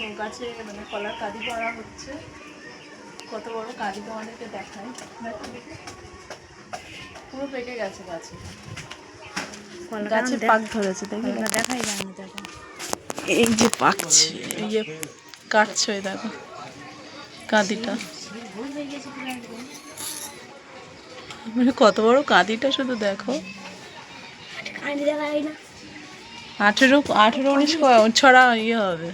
দেখো গাছে মানে কলার কাঁদি পড়া হচ্ছে। কত বড় কাঁদি তোমাদেরকে দেখাই। পুরো পেকে গেছে গাছে, গাছে পাক ধরেছে। দেখি দেখাই যায় না। দেখো এই যে পাকছে, এই যে কাটছে, ওই দেখো কাঁদিটা, মানে কত বড় কাঁদিটা শুধু দেখো। 18-19 ছড়া ইয়ে হবে।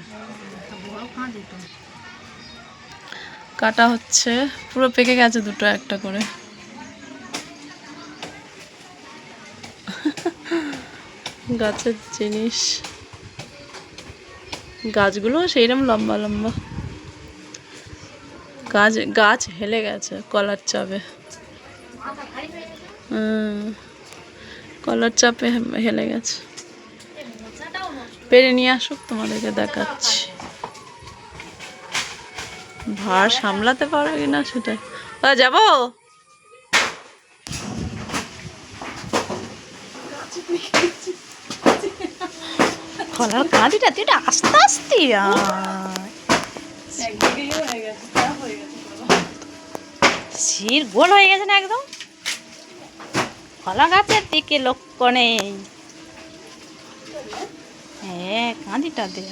কাটা হচ্ছে, পুরো পেকে গেছে দুটো একটা করে। গাছের জিনিস, গাছগুলো সেইরকম লম্বা লম্বা। গাছ হেলে গেছে কলার চাপে। কলার চাপে হেলে গেছে। পেরে নিয়ে আসুক, তোমাদেরকে দেখাচ্ছি। ভার সামলাতে পারো কিনা সেটাই। যাবো কলার কাঁদিটা তুই আস্তে আস্তে শির গোল হয়ে গেছে না একদম। কলা গাছের দিকে লক্ষ্য নেই। হ্যাঁ, কাঁদিটা দে।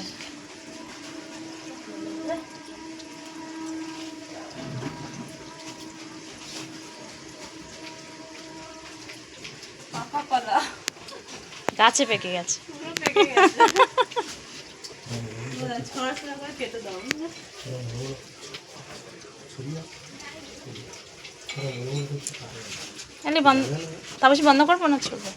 গাছে পেকে গেছে। তাহলে বন্ধ করবো না, চলবে।